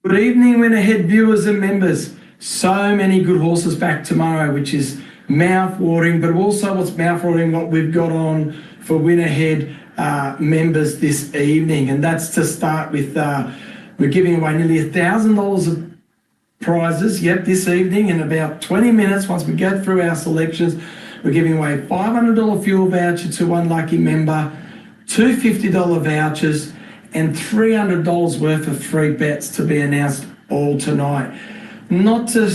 Good evening, Win Ahead viewers and members. So many good horses back tomorrow, which is mouth-watering, but also what's mouth-watering, what we've got on for Win Ahead members this evening. And that's to start with, we're giving away nearly $1,000 of prizes, this evening in about 20 minutes. Once we go through our selections, we're giving away a $500 fuel voucher to one lucky member, two $50 vouchers, and $300 worth of free bets to be announced all tonight. Not to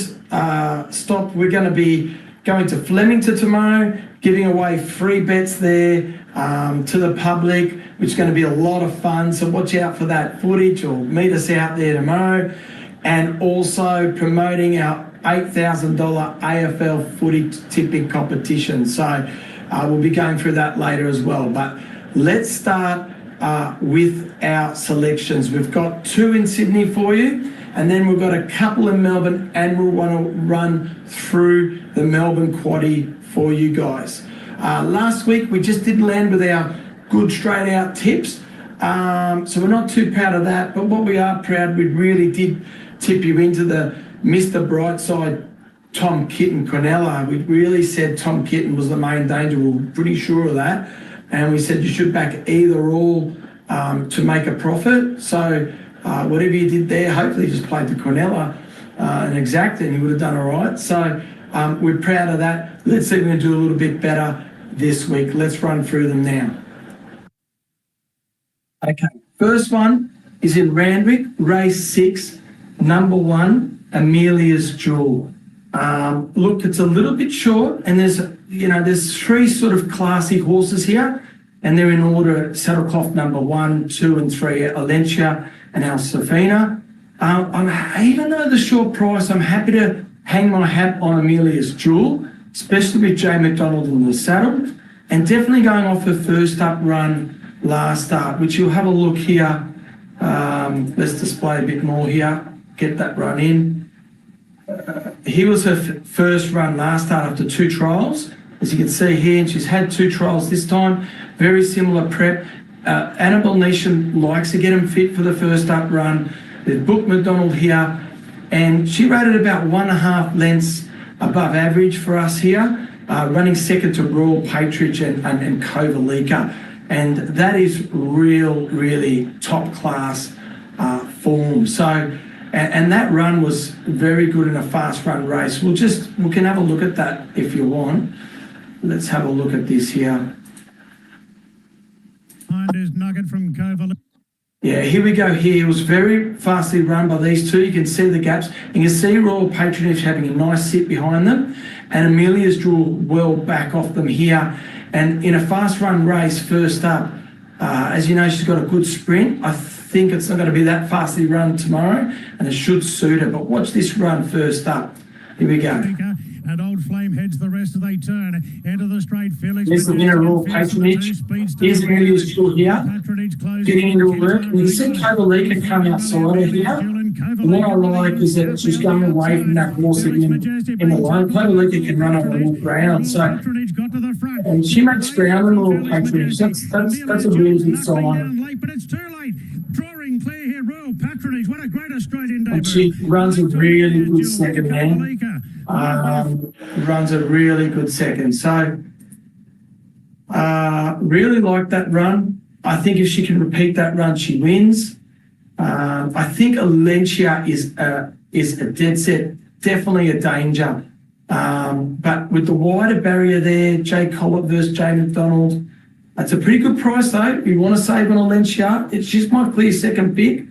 stop, we're going to be going to Flemington tomorrow, giving away free bets there to the public, which is going to be a lot of fun. So watch out for that footage or meet us out there tomorrow. And also promoting our $8,000 AFL Footy tipping competition. So we'll be going through that later as well. But let's start with our selections. We've got two in Sydney for you, and then we've got a couple in Melbourne, and we'll want to run through the Melbourne Quaddie for you guys. Last week we just didn't land with our good straight out tips, so we're not too proud of that. But what we are proud, we really did tip you into the Mr. Brightside Tom Kitten Quinella. We really said Tom Kitten was the main danger. We were pretty sure of that. And we said you should back either or to make a profit. So whatever you did there, hopefully you just played the Quinella and exact, and you would have done all right. So we're proud of that. Let's see if we can do a little bit better this week. Let's run through them now. Okay, first one is in Randwick, race 6, number 1, Amelia's Jewel. Look, it's a little bit short, and there's three sort of classy horses here, and they're in order: Saddlecloth number 1, 2, and 3, Alencia and Alsafina. Even though the short price, I'm happy to hang my hat on Amelia's Jewel, especially with Jay McDonald in the saddle, and definitely going off her first up run last start, which you'll have a look here. Let's display a bit more here. Get that run in. Here was her first run last start after 2 trials. As you can see here, and she's had 2 trials this time. Very similar prep. Annabelle Nation likes to get them fit for the first up run. They've booked McDonald here, and she rated about 1.5 lengths above average for us here, running second to Royal Patriot and Kovalika. And that is really top class form. So, and that run was very good in a fast run race. We can have a look at that if you want. Let's have a look at this here. Nugget from Kovalika. Yeah, here we go here. It was very fastly run by these two. You can see the gaps. You can see Royal Patronage having a nice sit behind them, and Amelia's Jewel well back off them here. And in a fast run race, first up, as you know, she's got a good sprint. I think it's not going to be that fastly run tomorrow, and it should suit her. But watch this run first up. Here we go. And Old Flame heads the rest of they turn. Into the straight, Felix. Here's the winner, Royal Patronage. Here's Amelia's Jewel here, getting into work. And you see Kovalika come outside of here. And what I like is that she's going away from that horse again in the line. Kovalika can run over all ground. So, and she makes ground in Royal Patronage. That's a really good sign. But it's too late. Drawing clear here, Royal Patronage. What a great Australian debut. And she runs a really good second man. Runs a really good second. So, really like that run. I think if she can repeat that run, she wins. I think Alencia is a dead set, definitely a danger. But with the wider barrier there, Jay Collett versus Jay McDonald, that's a pretty good price though. If you want to save on Alencia, she's my clear second pick.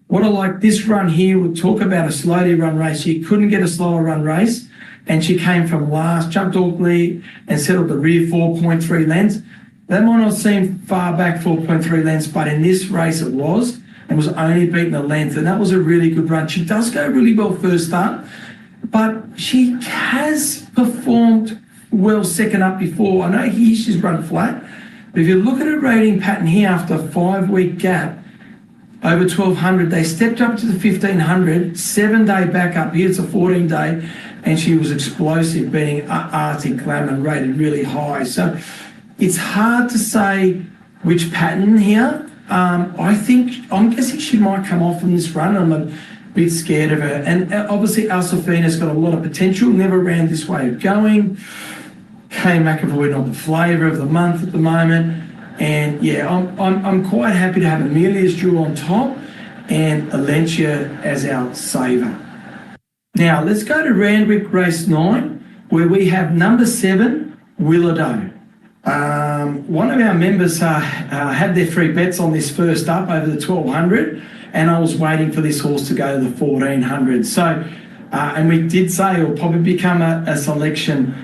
What I like this run here, we'll talk about a slowly run race. She couldn't get a slower run race, and she came from last, jumped Auckland and settled the rear 4.3 lengths. That might not seem far back, 4.3 lengths, but in this race it was, and was only beaten a length, and that was a really good run. She does go really well first up, but she has performed well second up before. I know here she's run flat, but if you look at her rating pattern here after a 5-week gap, over 1,200, they stepped up to the 1,500, 7-day back up. Here it's a 14-day, and she was explosive, beating Arctic Glamour, rated really high. So it's hard to say which pattern here. I'm guessing she might come off in this run. bit scared of her. And obviously Alsafina's got a lot of potential, never ran this way of going. Kay McAvoy, not the flavour of the month at the moment. And yeah, I'm quite happy to have Amelia's Jewel on top and Alencia as our saver. Now let's go to Randwick race 9, where we have number 7, Willowdoe. One of our members had their free bets on this first up over the 1200, and I was waiting for this horse to go to the 1400. So, and we did say it'll probably become a selection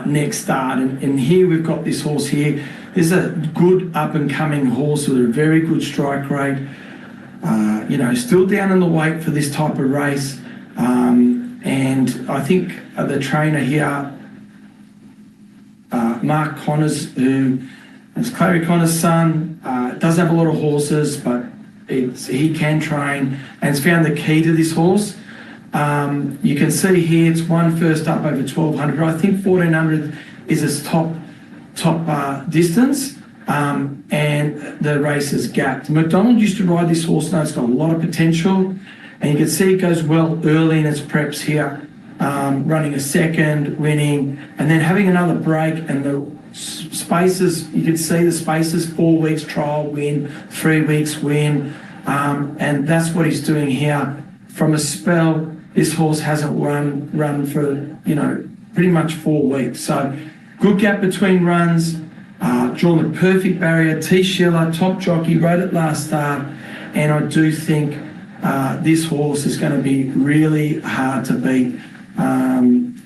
next start. And here we've got this horse here. This is a good up-and-coming horse with a very good strike rate. Still down in the weight for this type of race. And I think the trainer here, Mark Connors, who is Clary Connors' son, does have a lot of horses, but he can train and has found the key to this horse. You can see here it's won first up over 1200. I think 1400 is its top distance, and the race is gapped. McDonald used to ride this horse, now it's got a lot of potential, and you can see it goes well early in its preps here, running a second, winning, and then having another break, and the spaces, you can see the spaces, 4 weeks trial win, 3 weeks win, and that's what he's doing here. From a spell, this horse hasn't run for, pretty much 4 weeks. So good gap between runs, drawn the perfect barrier. T. Schiller, top jockey, rode it last start, and I do think this horse is going to be really hard to beat.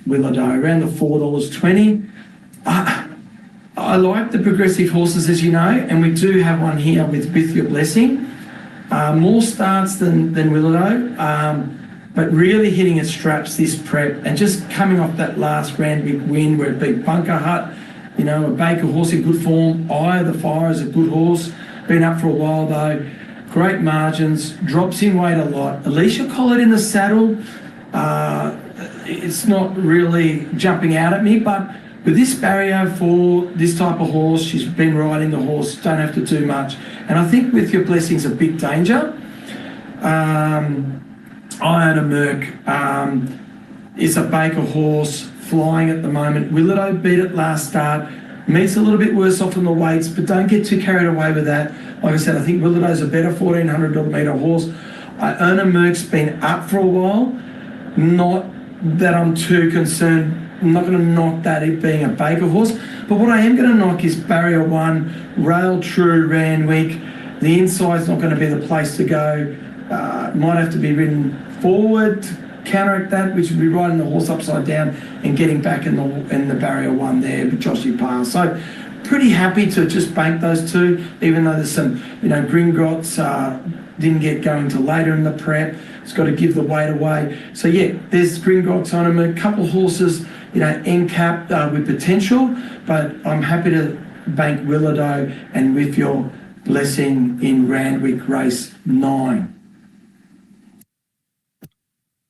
Willowdoe, around the $4.20. I like the progressive horses, as you know, and we do have one here with Your Blessing. More starts than Willowdoe, but really hitting its straps this prep and just coming off that last Randwick win where it beat Bunker Hut. A Baker horse in good form. Eye of the Fire is a good horse. Been up for a while though. Great margins. Drops in weight a lot. Alicia Collett in the saddle. It's not really jumping out at me, but with this barrier for this type of horse, she's been riding the horse, don't have to do much. And I think With Your Blessing's a big danger. Iron a Merc is a Baker horse, flying at the moment. Willowdoe beat it last start. Meets a little bit worse off in the weights, but don't get too carried away with that. Like I said, I think Willowdoe's a better 1400 metre horse. Iron a Merc's been up for a while. Not that I'm too concerned. I'm not going to knock that, it being a Baker horse. But what I am going to knock is Barrier 1, Rail True, Randwick. The inside's not going to be the place to go. Might have to be ridden forward to counteract that, which would be riding the horse upside down and getting back in the Barrier 1 there with Joshy Pale. So pretty happy to just bank those two, even though there's some, Gringotts didn't get going till later in the prep. It's got to give the weight away. So yeah, there's Gringotts on him, a couple of horses, NCAP with potential, but I'm happy to bank Willowdoe and With Your Blessing in Randwick race 9.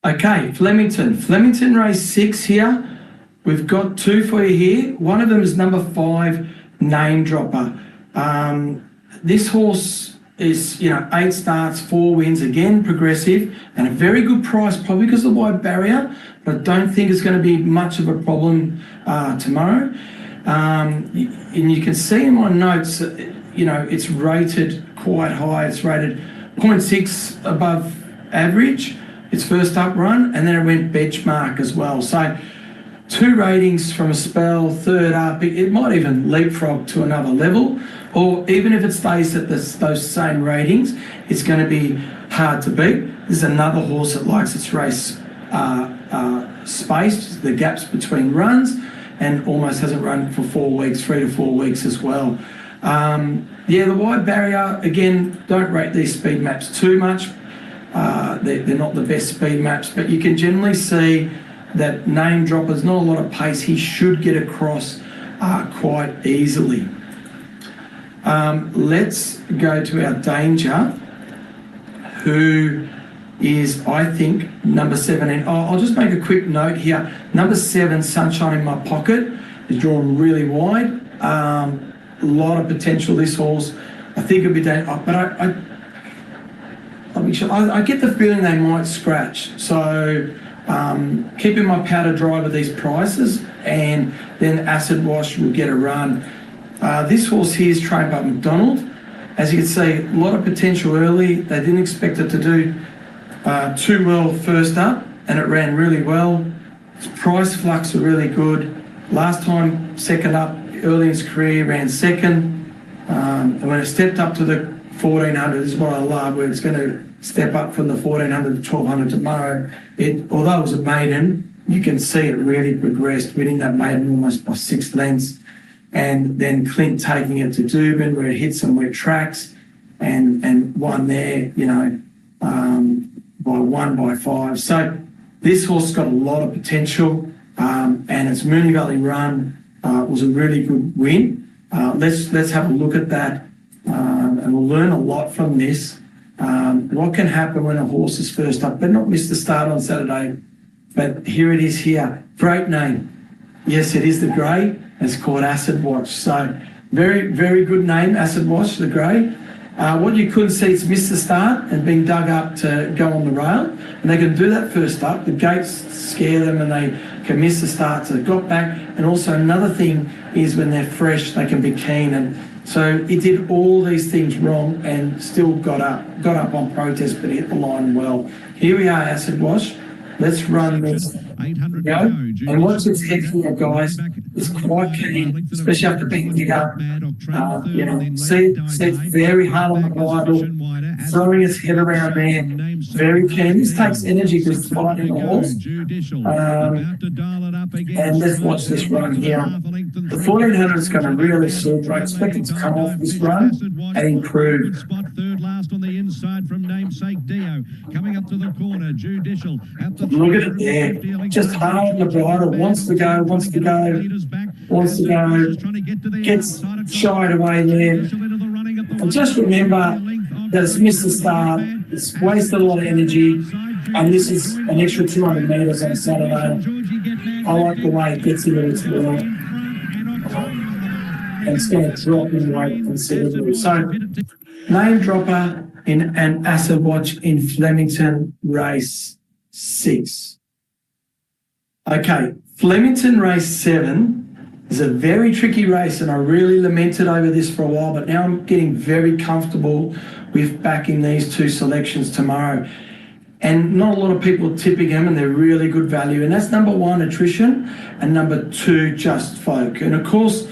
Okay, Flemington race 6 here. We've got 2 for you here. One of them is number 5, Name Dropper. This horse is, 8 starts, 4 wins, again progressive, and a very good price, probably because of the wide barrier, but I don't think it's going to be much of a problem tomorrow. And you can see in my notes, it's rated quite high. It's rated 0.6 above average, its first up run, and then it went benchmark as well. So 2 ratings from a spell, 3rd up. It might even leapfrog to another level, or even if it stays at those same ratings, it's going to be hard to beat. This is another horse that likes its race spaced, the gaps between runs, and almost hasn't run for 4 weeks, 3 to 4 weeks as well. The wide barrier, again, don't rate these speed maps too much. They're not the best speed maps, but you can generally see that Name Dropper's not a lot of pace. He should get across quite easily. Let's go to our danger, who is, I think, number 17. I'll just make a quick note here. Number 7, Sunshine in My Pocket, is drawn really wide. A lot of potential, this horse. I think it'll be dangerous, but I'm which I get the feeling they might scratch. So keeping my powder dry with these prices, and then Acid Wash will get a run. This horse here is trained by McDonald. As you can see, a lot of potential early. They didn't expect it to do too well first up, and it ran really well. Its price flux are really good. Last time, second up, early in its career, ran second. And when it stepped up to the 1400, this is what I love, where it's going to step up from the 1400 to 1200 tomorrow. Although it was a maiden, you can see it really progressed, winning that maiden almost by 6 lengths. And then Clint taking it to Dubin, where it hit some wet tracks and won there, by 5. So this horse got a lot of potential, and its Moonee Valley run was a really good win. Let's have a look at that, and we'll learn a lot from this. What can happen when a horse is first up? Better not miss the start on Saturday. But here it is here. Great name. Yes, it is the grey. It's called Acid Watch. So very, very good name, Acid Watch, the grey. What you couldn't see is missed the start and being dug up to go on the rail. And they can do that first up. The gates scare them and they can miss the start. So they got back. And also another thing is when they're fresh, they can be keen. And so it did all these things wrong and still got up on protest, but hit the line well. Here we are, Acid Wash. Let's run this. Go. And watch this head here, guys. It's quite keen, especially after being it up. See it's very hard on the bridle, throwing its head around there. Very keen. This takes energy because it's fighting the horse. And let's watch this run here. The 1400 is going to really suit. I expect it to come off this run and improve. Third last on the inside from namesake Dio. Coming up to the corner, Judicial. Look at it there. Just hard on the bridle. Wants to go. Gets shied away there. And just remember that it's missed the start. It's wasted a lot of energy. And this is an extra 200 metres on Saturday. I like the way it gets into its world. And it's going to drop in weight considerably. So, name dropper in an Acid Watch in Flemington race 6. Okay, Flemington race 7 is a very tricky race, and I really lamented over this for a while, but now I'm getting very comfortable with backing these 2 selections tomorrow. And not a lot of people are tipping them, and they're really good value. And that's number 1, Attrition, and number 2, Just Folk. And of course,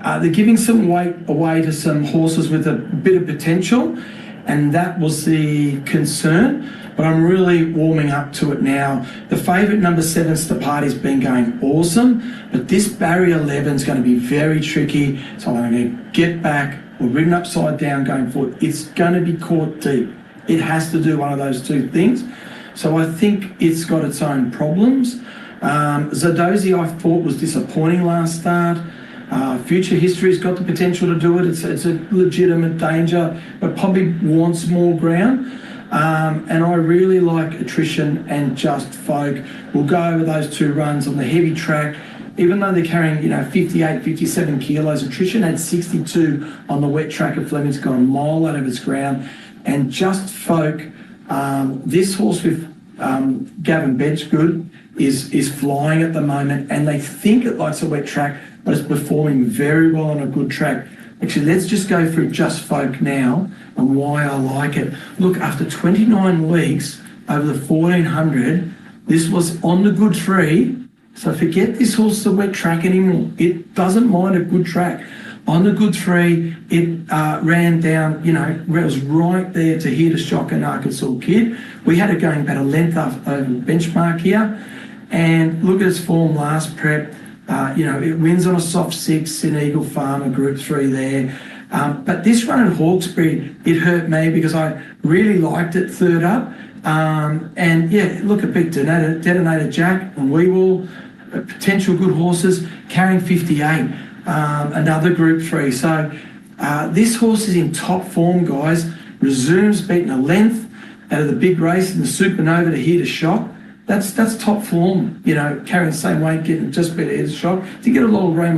they're giving some weight away to some horses with a bit of potential, and that was the concern. But I'm really warming up to it now. The favourite number 7, Stapati's been going awesome, but this barrier 11 is going to be very tricky. So I'm going to get back or ridden upside down going forward. It's going to be caught deep. It has to do one of those 2 things. So I think it's got its own problems. Zadozi, I thought, was disappointing last start. Future History's got the potential to do it. It's a legitimate danger, but probably wants more ground. And I really like Attrition and Just Folk. We'll go over those 2 runs on the heavy track. Even though they're carrying, 58, 57 kilos, Attrition had 62 on the wet track at Flemington, got a mile out of its ground. And Just Folk, this horse with Gavin Bedgood is flying at the moment, and they think it likes a wet track, but it's performing very well on a good track. Actually, let's just go through Just Folk now and why I like it. Look, after 29 weeks over the 1400, this was on the good 3. So forget this horse the wet track anymore. It doesn't mind a good track. On the good 3, it ran down, it was right there to hit a shock and Arkansas Kid. We had it going about a length over the benchmark here. And look at its form last prep. It wins on a soft 6 in Eagle Farmer Group 3 there. But this run at Hawkesbury, it hurt me because I really liked it third up. Look at Big Detonator Jack and Weewall, potential good horses, carrying 58, another Group 3. So this horse is in top form, guys. Resumes beating a length out of the big race in the Supernova to hit a shock. That's top form, carrying the same weight, getting just beat a shock. Didn't get a lot of room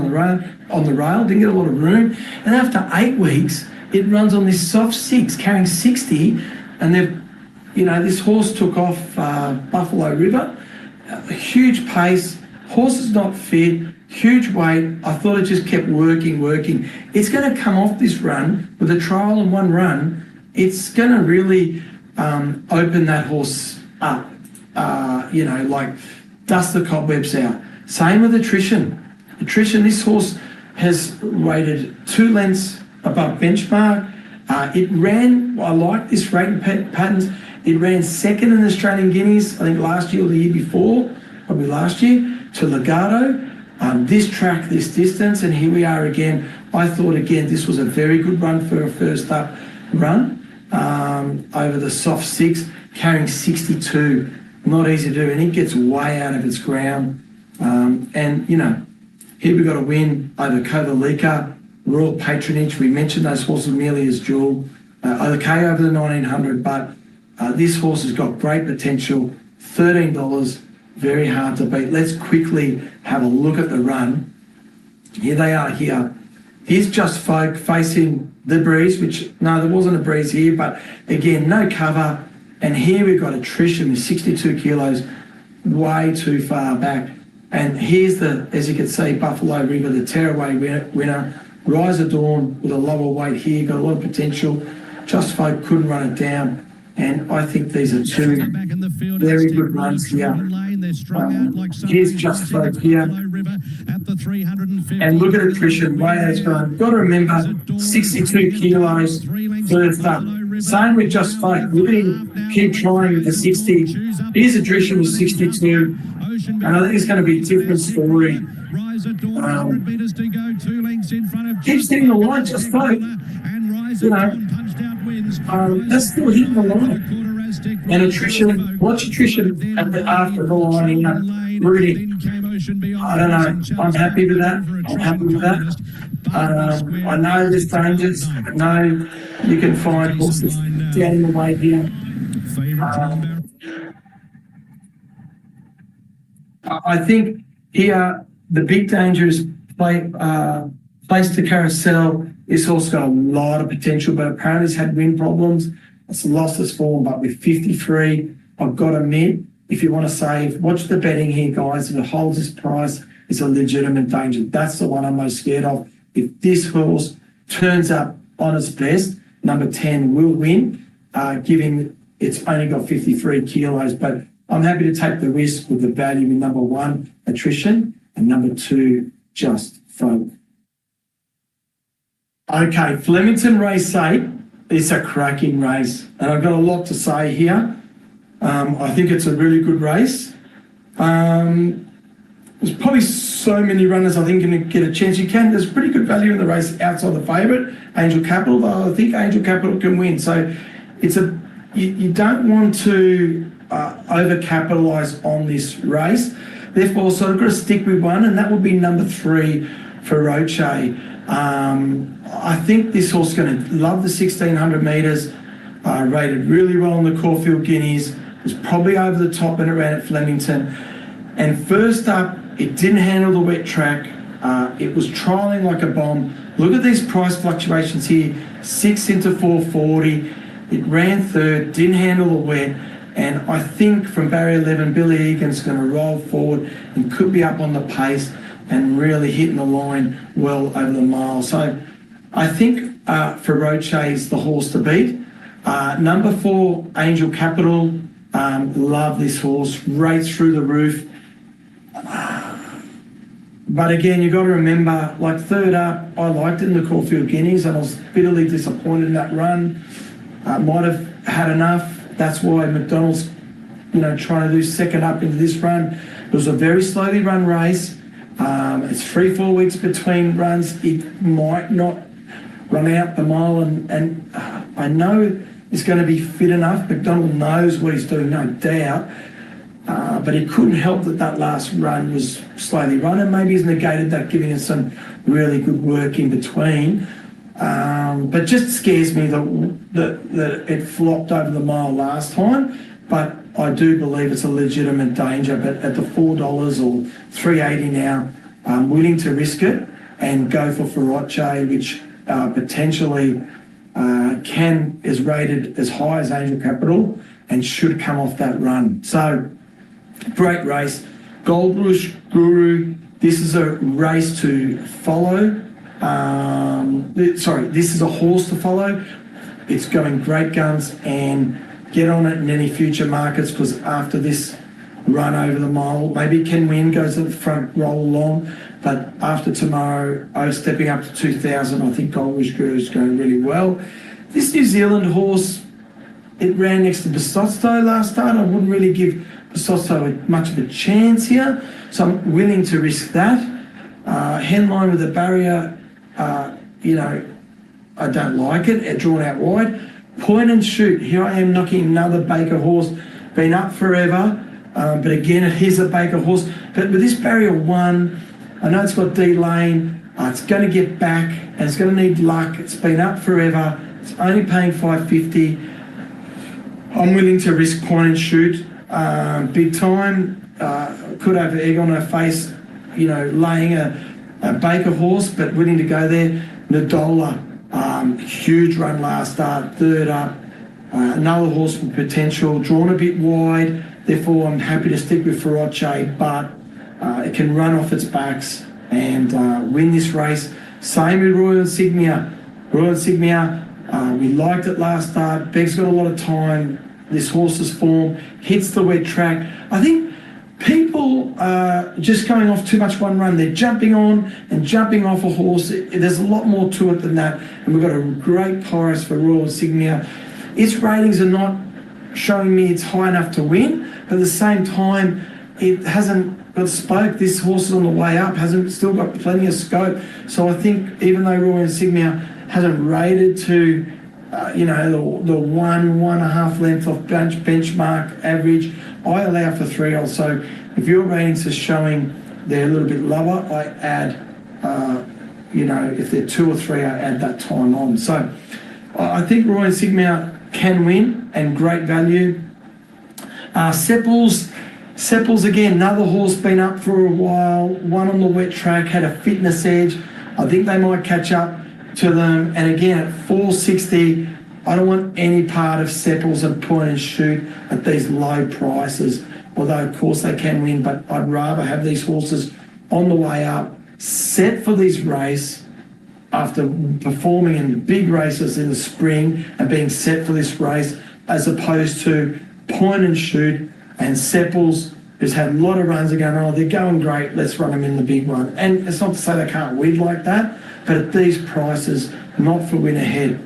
on the rail, didn't get a lot of room. And after 8 weeks, it runs on this soft 6, carrying 60, and they've this horse took off Buffalo River, a huge pace, horse is not fit, huge weight. I thought it just kept working. It's going to come off this run with a trial and one run. It's going to really open that horse up, like dust the cobwebs out. Same with attrition. This horse has rated 2 lengths above benchmark. It ran, I like this rating patterns. It ran second in the Australian Guineas, I think last year or the year before, probably last year, to Legato. This track, this distance, and here we are again. I thought, again, this was a very good run for a first up run over the soft 6, carrying 62. Not easy to do, and it gets way out of its ground. Here we got a win over Kovalika, Royal Patronage. We mentioned those horses merely as dual. Okay over the 1900, but this horse has got great potential. $13, very hard to beat. Let's quickly have a look at the run. Here they are here. Here's Just Folk facing the breeze, which, no, there wasn't a breeze here, but again, no cover. And here we've got attrition with 62 kilos, way too far back. And here's as you can see, Buffalo River, the tearaway winner. Rise of Dawn with a lower weight here, got a lot of potential. Just Folk couldn't run it down. And I think these are two very good runs here. Here's Just Folk here. And look at attrition, way it's gone. Got to remember, 62 kilos first up. Same with Just Folk. We're going to keep trying with the 60. Here's attrition with 62. And I think it's going to be a different story. Keeps hitting the line, Just Folk. That's still hitting the line. And attrition, watch attrition after the line here. Rudy, I don't know. I'm happy with that. I know there's dangers. I know you can find horses down in the way here. I think here the big danger is placed to Carousel. This horse got a lot of potential, but apparently it's had wind problems. It's lost its form, but with 53, I've got to admit, if you want to save, watch the betting here, guys. If it holds its price, it's a legitimate danger. That's the one I'm most scared of. If this horse turns up on its best, number 10 will win, given it's only got 53 kilos. But I'm happy to take the risk with the value in number 1, attrition, and number 2, Just Folk. Okay, Flemington race 8 is a cracking race, and I've got a lot to say here. I think it's a really good race. There's probably so many runners I think going to get a chance. There's pretty good value in the race outside the favourite, Angel Capital, though I think Angel Capital can win. So it's you don't want to over-capitalise on this race. Therefore, so I've got to stick with one, and that would be number 3 for Roche. I think this horse is going to love the 1600 metres, rated really well in the Caulfield Guineas, was probably over the top when it ran at Flemington. And first up, it didn't handle the wet track. It was trialling like a bomb. Look at these price fluctuations here, 6 into 440. It ran third, didn't handle the wet. And I think from barrier 11, Billy Egan's going to roll forward and could be up on the pace and really hitting the line well over the mile. So I think for Roche is the horse to beat. Number 4, Angel Capital. Love this horse, rates through the roof. But again, you've got to remember, like third up, I liked it in the Caulfield Guineas and I was bitterly disappointed in that run. Might have had enough. That's why McDonald's, trying to do second up into this run. It was a very slowly run race. It's 3-4 weeks between runs. It might not run out the mile, and I know it's going to be fit enough. McDonald knows what he's doing, no doubt. But he couldn't help that last run was slowly run, and maybe he's negated that, giving us some really good work in between. But just scares me that it flopped over the mile last time. But I do believe it's a legitimate danger. But at the $4 or $3.80 now, I'm willing to risk it and go for Feroce, which potentially is rated as high as Angel Capital. and should come off that run. So, great race. Gold Rush Guru, this is a race to follow. This is a horse to follow. It's going great guns, and get on it in any future markets, because after this run over the mile, maybe Can Win goes at the front, roll along, but after tomorrow, stepping up to 2,000, I think Gold Rush Guru is going really well. This New Zealand horse, it ran next to Basosto last start. I wouldn't really give Basosto much of a chance here, so I'm willing to risk that. Henline with a barrier, I don't like it. Drawn out wide. Point and Shoot. Here I am knocking another Baker horse. Been up forever, but again, it is a Baker horse. But with this barrier 1, I know it's got D lane. It's going to get back, and it's going to need luck. It's been up forever. It's only paying $5.50. I'm willing to risk Point and Shoot. Big time. Could have egg on her face, laying a Baker horse, but willing to go there. Nadola, huge run last start, third up. Another horse with potential, drawn a bit wide. Therefore, I'm happy to stick with Feroce, but it can run off its backs and win this race. Same with Royal Insignia. Royal Insignia, we liked it last start. Beg's got a lot of time. This horse's form hits the wet track. I think people are just going off too much one run. They're jumping on and jumping off a horse. There's a lot more to it than that. And we've got a great price for Royal Insignia. Its ratings are not showing me it's high enough to win, but at the same time, it hasn't got spoke. This horse is on the way up, hasn't still got plenty of scope. So I think even though Royal Insignia hasn't rated to the 1.5 length off benchmark average, I allow for 3 So if your ratings are showing they're a little bit lower, I add, if they're 2 or 3, I add that time on. So I think Royal Insignia can win and great value. Sepples again, another horse been up for a while, one on the wet track, had a fitness edge. I think they might catch up to them. And again, at $4.60, I don't want any part of Sepples and Point and Shoot at these low prices. Although, of course, they can win, but I'd rather have these horses on the way up, set for this race after performing in big races in the spring and being set for this race, as opposed to Point and Shoot and Sepples, who's had a lot of runs and going, they're going great, let's run them in the big one. And it's not to say they can't win like that, but at these prices, not for win ahead.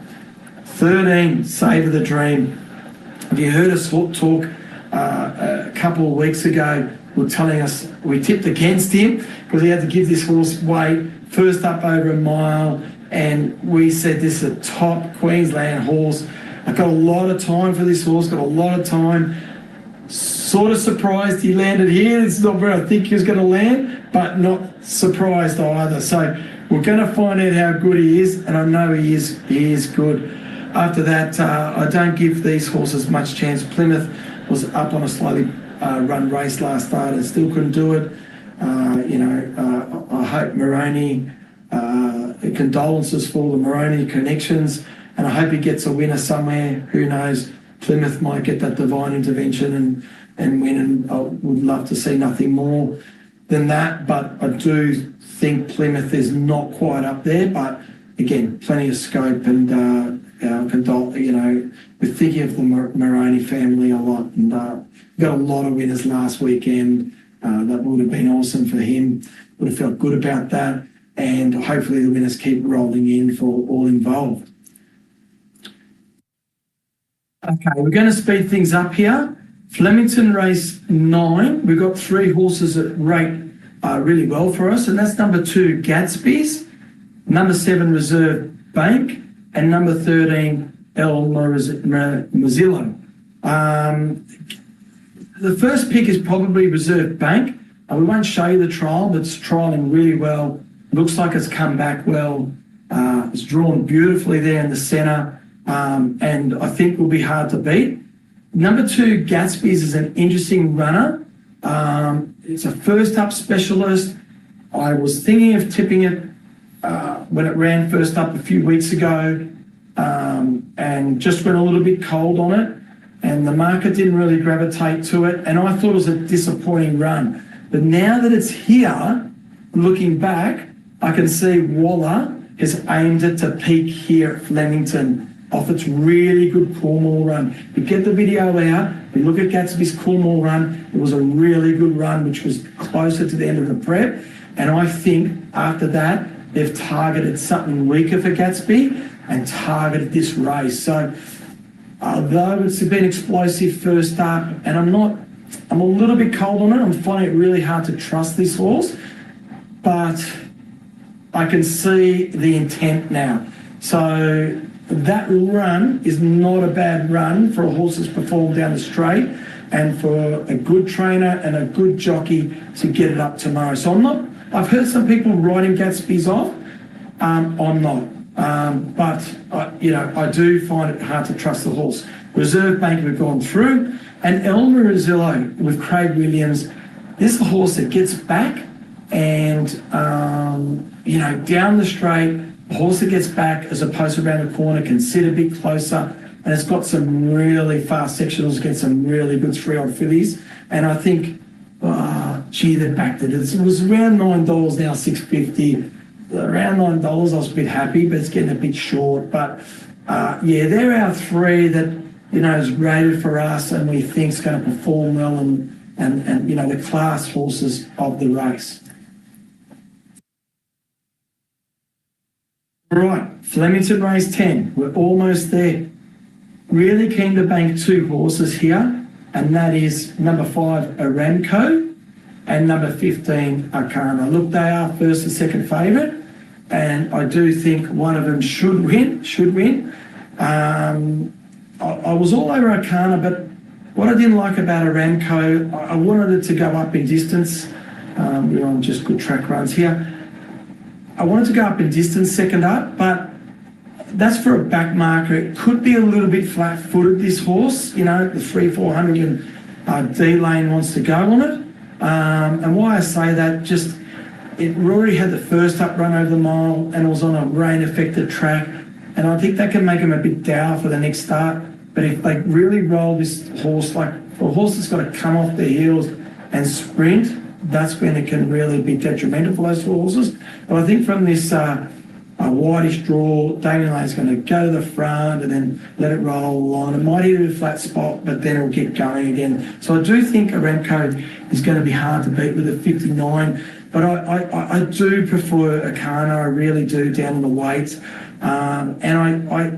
13, Savour the Dream. Have you heard us talk a couple of weeks ago? We're telling us we tipped against him because he had to give this horse weight, first up over a mile, and we said this is a top Queensland horse. I got a lot of time for this horse, got a lot of time. Sort of surprised he landed here. It's not where I think he was going to land, but not surprised either. So we're going to find out how good he is, and I know he is good. After that, I don't give these horses much chance. Plymouth was up on a slightly run race last start and still couldn't do it. I hope Moroney, condolences for the Moroney connections, and I hope he gets a winner somewhere. Who knows? Plymouth might get that divine intervention and win, and I would love to see nothing more than that. But I do think Plymouth is not quite up there. But again, plenty of scope, and we're thinking of the Moroney family a lot, and got a lot of winners last weekend. That would have been awesome for him. Would have felt good about that, and hopefully the winners keep rolling in for all involved. Okay, we're going to speed things up here. Flemington race 9. We've got 3 horses that rate really well for us, and that's number 2, Gatsby's, number 7, Reserve Bank, and number 13, El Mozillo. The first pick is probably Reserve Bank. We won't show you the trial, but it's trialling really well. Looks like it's come back well. It's drawn beautifully there in the centre. And I think will be hard to beat. Number 2, Gatsby's, is an interesting runner. It's a first up specialist. I was thinking of tipping it when it ran first up a few weeks ago, and just went a little bit cold on it. and the market didn't really gravitate to it, and I thought it was a disappointing run. But now that it's here, looking back, I can see Waller has aimed it to peak here at Flemington off its really good Cornwall run. You get the video out, you look at Gatsby's Cornwall run, it was a really good run, which was closer to the end of the prep. And I think after that, they've targeted something weaker for Gatsby and targeted this race. So although it's been explosive first up, and I'm a little bit cold on it, I'm finding it really hard to trust this horse, but I can see the intent now. So that run is not a bad run for a horse that's performed down the straight and for a good trainer and a good jockey to get it up tomorrow. So I've heard some people writing Gatsby's off. I'm not. But I do find it hard to trust the horse. Reserve Bank we've gone through, and El Murillo with Craig Williams. This is the horse that gets back and, down the straight, a horse that gets back as opposed to around the corner can sit a bit closer, and it's got some really fast sectionals against some really good 3-year-old fillies. And I think, they're backed it. It was around $9 now, $6.50. Around $9, I was a bit happy, but it's getting a bit short. But they're our three that is rated for us, and we think is going to perform well, and the class horses of the race. Right, Flemington race 10. We're almost there. Really keen to bank 2 horses here, and that is number 5 Aramco and number 15 Arcana. Look, they are first and second favourite, and I do think one of them should win. I was all over Arcana, but what I didn't like about Aramco, I wanted it to go up in distance. We're on just good track runs here. I wanted to go up in distance second up, but that's for a back marker. It could be a little bit flat-footed, this horse. The 3-400 and D-Lane wants to go on it. And why I say that, just it already had the first up run over the mile, and it was on a rain-affected track, and I think that can make him a bit dour for the next start. But if they really roll this horse, like for a horse that's got to come off their heels and sprint, that's when it can really be detrimental for those 2 horses. But I think from this whitish draw, Damien Lane's going to go to the front and then let it roll along. It might hit a flat spot, but then it'll get going again. So I do think Aramco is going to be hard to beat with a 59, but I do prefer Arcana, I really do, down in the weight. And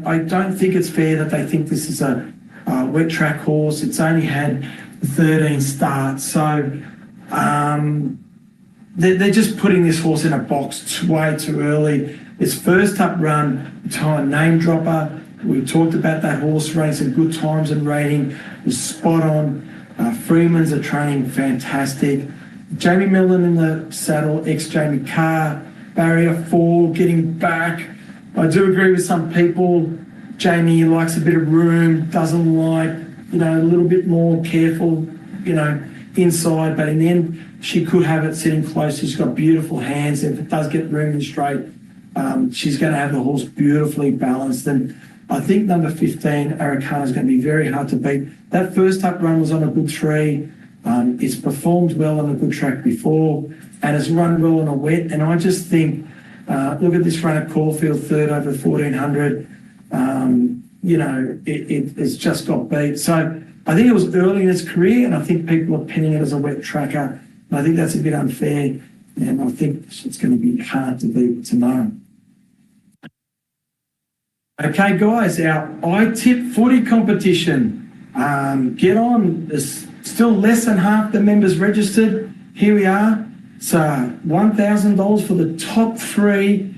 I don't think it's fair that they think this is a wet track horse. It's only had 13 starts, so they're just putting this horse in a box way too early. Its first up run, time name dropper. We talked about that horse running some good times and rating. It was spot on. Freeman's a training fantastic. Jamie Millen in the saddle, ex-Jamie Carr. Barrier 4, getting back. I do agree with some people. Jamie likes a bit of room, doesn't like, a little bit more careful, inside. But in the end, she could have it sitting close. She's got beautiful hands. If it does get room and straight, she's going to have the horse beautifully balanced. And I think number 15, Aracana, is going to be very hard to beat. That first up run was on a good 3. It's performed well on a good track before and has run well on a wet. And I just think, look at this run at Caulfield, 3rd over 1400. It's just got beat. So I think it was early in its career, and I think people are pinning it as a wet tracker. And I think that's a bit unfair, and I think it's going to be hard to beat tomorrow. Okay, guys, our iTip footy competition. Get on. There's still less than half the members registered. Here we are. So $1,000 for the top 3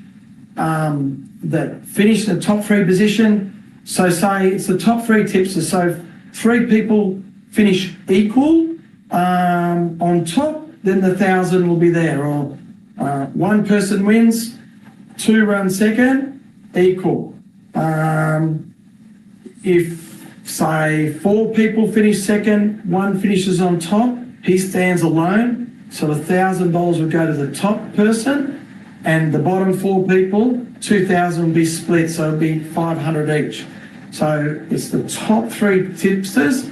that finish in the top 3 position. So say it's the top 3 tips. So 3 people finish equal on top, then the 1,000 will be there. Or 1 person wins, 2 run second, equal. If say 4 people finish second, 1 finishes on top, he stands alone. So $1,000 will go to the top person, and the bottom 4 people, 2,000 will be split, so it'll be 500 each. So it's the top 3 tipsters,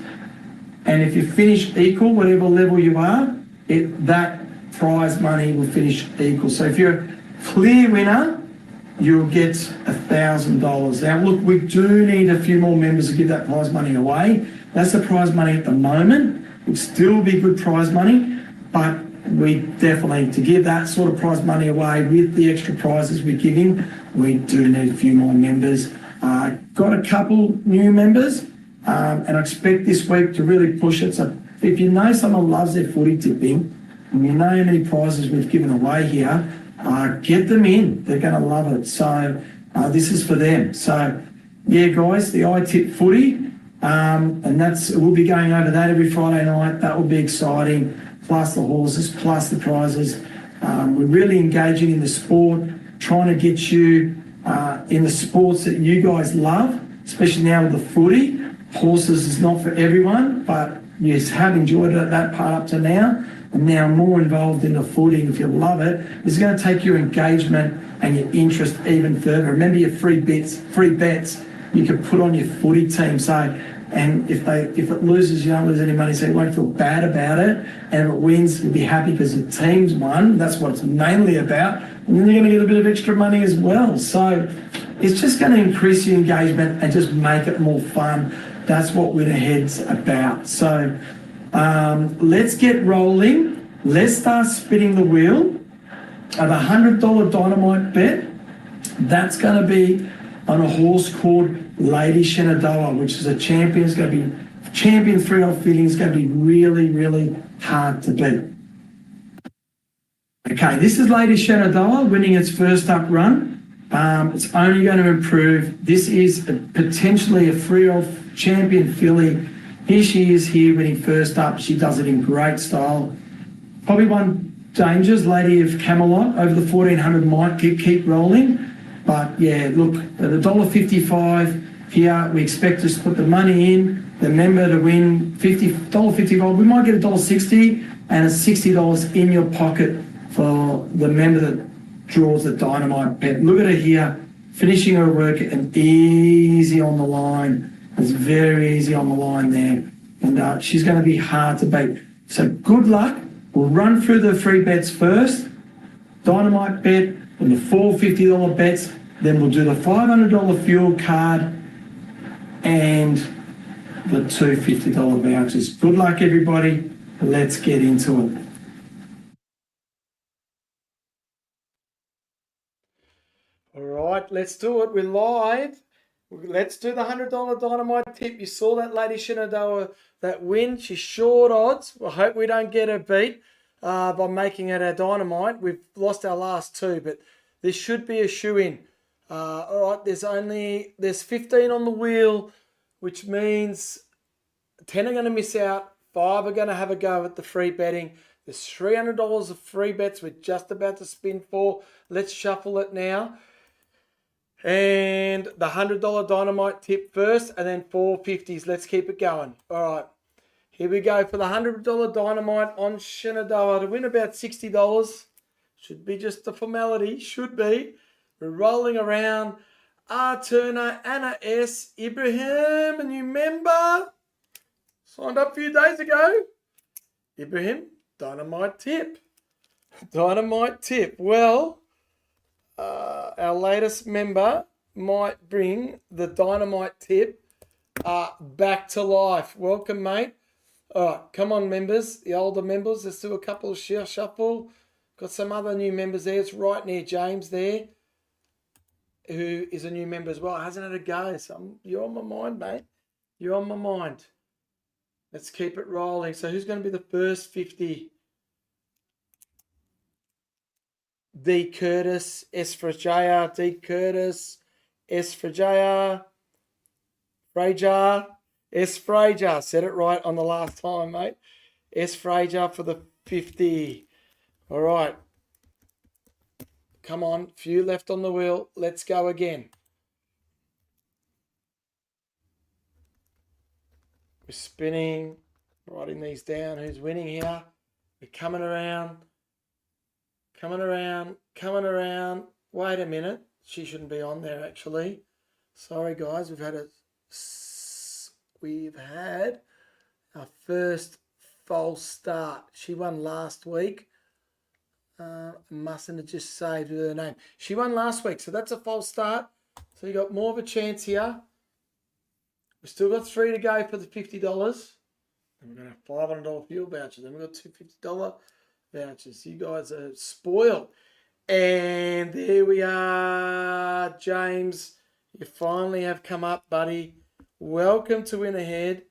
and if you finish equal, whatever level you are, that prize money will finish equal. So if you're a clear winner, you'll get $1,000. Now, look, we do need a few more members to give that prize money away. That's the prize money at the moment. It'll still be good prize money, but we definitely, to give that sort of prize money away with the extra prizes we're giving, we do need a few more members. Got a couple new members, and I expect this week to really push it. So if you know someone loves their footy tipping, and you know how many prizes we've given away here, get them in. They're going to love it. So this is for them. So yeah, guys, the I Tip Footy, and we'll be going over that every Friday night. That will be exciting. Plus the horses, plus the prizes. We're really engaging in the sport, trying to get you in the sports that you guys love, especially now with the footy. Horses is not for everyone, but you have enjoyed that part up to now, and now more involved in the footy. If you love it, it's going to take your engagement and your interest even further. Remember your free bets you can put on your footy team. So, and if it loses, you don't lose any money, so you won't feel bad about it. And if it wins, you'll be happy because the team's won. That's what it's mainly about. And then you're going to get a bit of extra money as well. So it's just going to increase your engagement and just make it more fun. That's what Win Ahead's about. So let's get rolling. Let's start spinning the wheel. Of a $100 dynamite bet, that's going to be on a horse called Lady Shenandoah, which is a champion. It's going to be champion 3-year-old filling. It's going to be really, really hard to beat. Okay, this is Lady Shenandoah winning its first up run. It's only going to improve. This is potentially a 3-year-old champion filly. Here she is here winning first up. She does it in great style. Probably one dangers, Lady of Camelot over the 1400 might keep rolling. But yeah, look, at $1.55 here, we expect to put the money in, the member to win $50.55. We might get $1.60 and it's $60 in your pocket for the member that draws the dynamite bet. Look at her here, finishing her work and easy on the line. It's very easy on the line there. And she's going to be hard to beat. So good luck. We'll run through the free bets first. Dynamite bet and the $450 bets. Then we'll do the $500 fuel card and the $250 vouchers. Good luck, everybody. Let's get into it. All right, let's do it. We're live. Let's do the $100 dynamite tip. You saw that Lady Shenandoah, that win. She's short odds. I hope we don't get her beat by making it our dynamite. We've lost our last 2, but this should be a shoe-in. All right, there's 15 on the wheel, which means 10 are going to miss out. 5 are going to have a go at the free betting. There's $300 of free bets we're just about to spin for. Let's shuffle it now. And the $100 dynamite tip first, and then 450s. Let's keep it going. All right, here we go for the $100 dynamite on Shenandoah to win about $60. Should be just a formality. Should be. We're rolling around. R. Turner, Anna S. Ibrahim, a new member. Signed up a few days ago. Ibrahim, dynamite tip. Dynamite tip. Well, our latest member might bring the dynamite tip back to life. Welcome, mate. All right, come on, members. The older members, let's do a couple of shuffle. Got some other new members there. It's right near James there, who is a new member as well. Hasn't had a go. So you're on my mind, mate. You're on my mind. Let's keep it rolling. So who's going to be the first 50? D. Curtis, S for JR, D. Curtis, S for JR, Fraser, S. Fraser. Said it right on the last time, mate. S. Fraser for the 50. All right. Come on, few left on the wheel. Let's go again. We're spinning, writing these down. Who's winning here? We're coming around. Coming around. Wait a minute. She shouldn't be on there, actually. Sorry, guys. We've had a we've had our first false start. She won last week. Mustn't have just saved her name. She won last week, so that's a false start. So you got more of a chance here. We've still got 3 to go for the $50. And we're going to have $500 fuel vouchers. Then we've got two $50 vouchers. You guys are spoiled. And there we are, James. You finally have come up, buddy. Welcome to Win Ahead.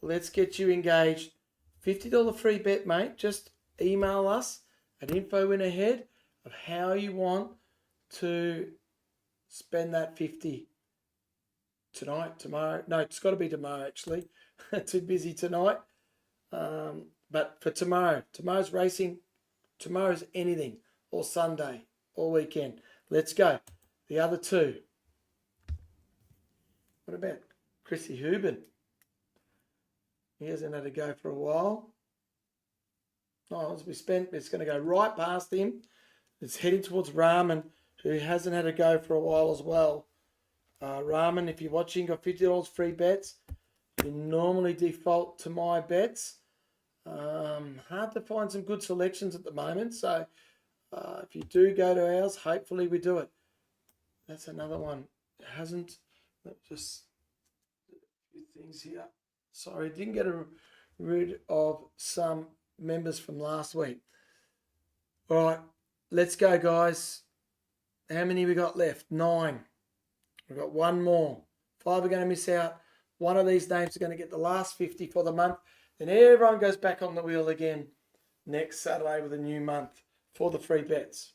Let's get you engaged. $50 free bet, mate. Just email us at info.winahead of how you want to spend that 50 tonight, tomorrow. No, it's got to be tomorrow, actually. Too busy tonight. But for tomorrow, tomorrow's racing, tomorrow's anything, or Sunday, or weekend. Let's go. The other two. What about Chrissy Hubin? He hasn't had a go for a while. Oh, as we spent, it's going to go right past him. It's heading towards Rahman, who hasn't had a go for a while as well. Rahman, if you're watching, got $50 free bets. You normally default to my bets. Hard to find some good selections at the moment. So if you do go to ours, hopefully we do it. That's another one. It hasn't. Just a few things here. Sorry, didn't get rid of some members from last week. All right, let's go, guys. How many we got left? 9. We've got one more. 5 are going to miss out. One of these names are going to get the last 50 for the month. Then everyone goes back on the wheel again next Saturday with a new month for the free bets.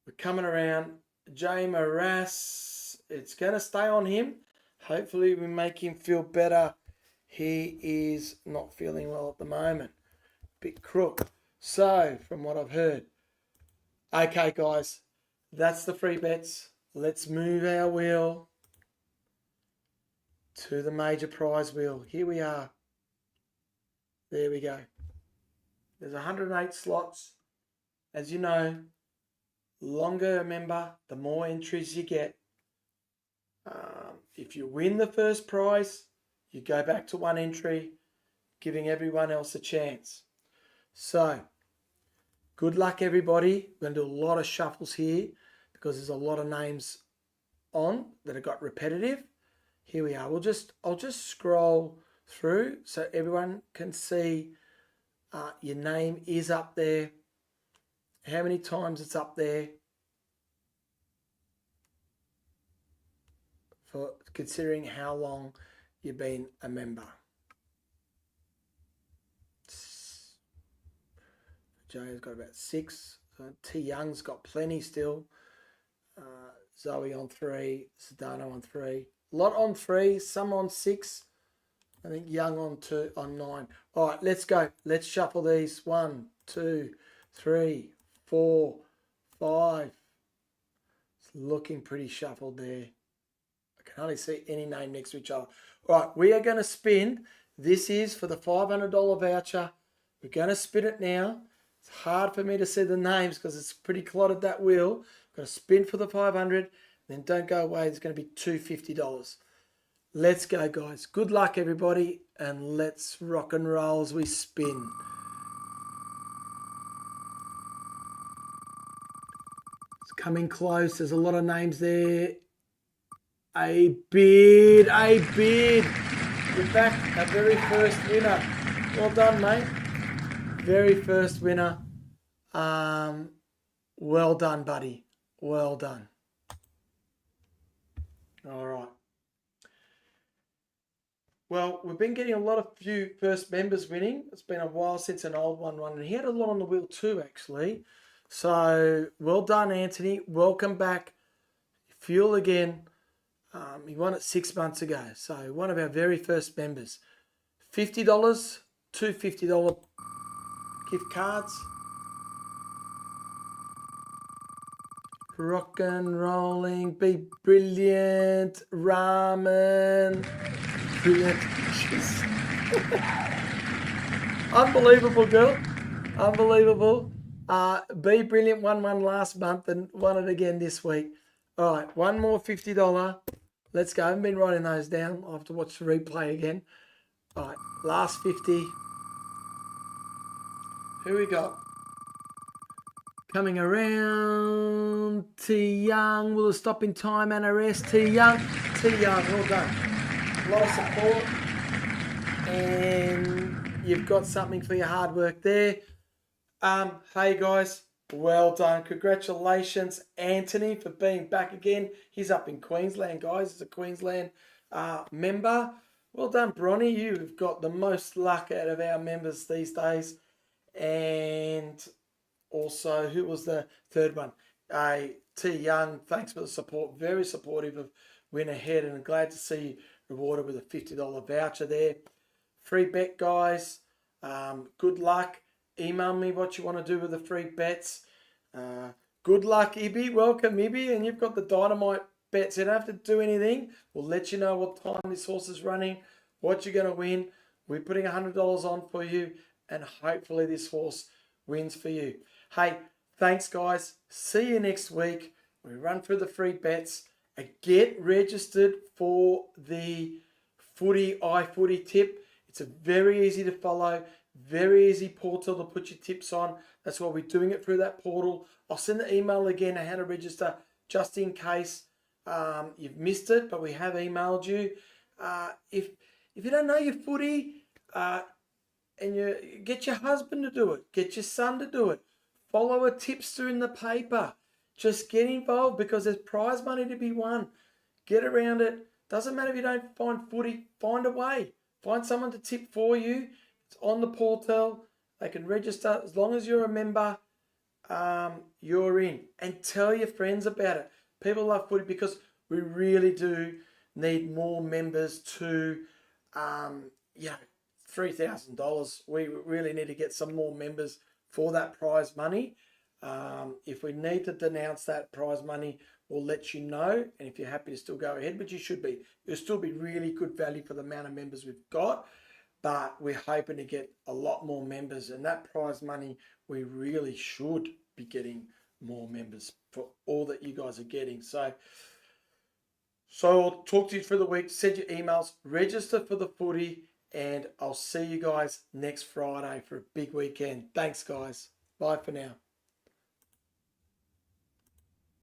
We're coming around. Jay Morass, it's going to stay on him. Hopefully we make him feel better. He is not feeling well at the moment. Bit crook. So, from what I've heard. Okay, guys. That's the free bets. Let's move our wheel to the major prize wheel. Here we are. There we go. There's 108 slots. As you know, longer a member, the more entries you get. If you win the first prize, you go back to 1 entry, giving everyone else a chance. So, good luck, everybody. We're going to do a lot of shuffles here because there's a lot of names on that have got repetitive. Here we are. I'll just scroll through so everyone can see your name is up there, how many times it's up there, for considering how long you've been a member. Jay's got about 6. T Young's got plenty still. Zoe on 3. Sedano on 3. A lot on 3. Some on 6. I think Young on 2, on 9. All right, let's go. Let's shuffle these. 1, 2, 3, 4, 5. It's looking pretty shuffled there. I can hardly see any name next to each other. All right, we are going to spin. This is for the $500 voucher. We're going to spin it now. It's hard for me to see the names because it's pretty clotted, that wheel. Got to spin for the 500. Then don't go away. It's going to be $250. Let's go, guys. Good luck, everybody. And let's rock and roll as we spin. It's coming close. There's a lot of names there. A bid. You're back, our very first winner. Well done, mate. Very first winner. Well done, buddy. Well done. All right. Well, we've been getting a lot of few first members winning. It's been a while since an old one won, and he had a lot on the wheel too, actually. So, well done, Anthony. Welcome back. Fuel again. He won it 6 months ago. So, one of our very first members. $50, 2 $50 gift cards. Rock and rolling, be brilliant, ramen. Brilliant. Unbelievable, girl. Unbelievable. Be Brilliant won one last month and won it again this week. All right, one more $50. Let's go. I haven't been writing those down. I'll have to watch the replay again. All right, last 50. Who we got? Coming around. T Young. Will it stop in time and arrest? T Young. T Young, well done. A lot of support. And you've got something for your hard work there. Hey guys, well done. Congratulations, Anthony, for being back again. He's up in Queensland, guys. He's a Queensland member. Well done, Bronny. You've got the most luck out of our members these days. And also, who was the third one? T Young, thanks for the support. Very supportive of Win Ahead, and glad to see you rewarded with a $50 voucher there. Free bet, guys. Good luck. Email me what you want to do with the free bets. Good luck, Ibby. Welcome, Ibby. And you've got the dynamite bets. You don't have to do anything. We'll let you know what time this horse is running, what you're going to win. We're putting $100 on for you, and hopefully this horse wins for you. Hey, thanks, guys. See you next week. We run through the free bets. Get registered for the iFooty tip. It's a very easy to follow, very easy portal to put your tips on. That's why we're doing it through that portal. I'll send the email again on how to register just in case you've missed it, but we have emailed you. If you don't know your footy, and you get your husband to do it, get your son to do it, follow a tipster in the paper. Just get involved because there's prize money to be won. Get around it. Doesn't matter if you don't find footy, find a way. Find someone to tip for you. It's on the portal. They can register. As long as you're a member, you're in. And tell your friends about it. People love footy because we really do need more members to, $3,000. We really need to get some more members for that prize money. If we need to denounce that prize money, we'll let you know. And if you're happy to still go ahead, but you should be, it'll still be really good value for the amount of members we've got. But we're hoping to get a lot more members, and that prize money, we really should be getting more members for all that you guys are getting. So I'll talk to you through the week. Send your emails, register for the footy, and I'll see you guys next Friday for a big weekend. Thanks, guys. Bye for now.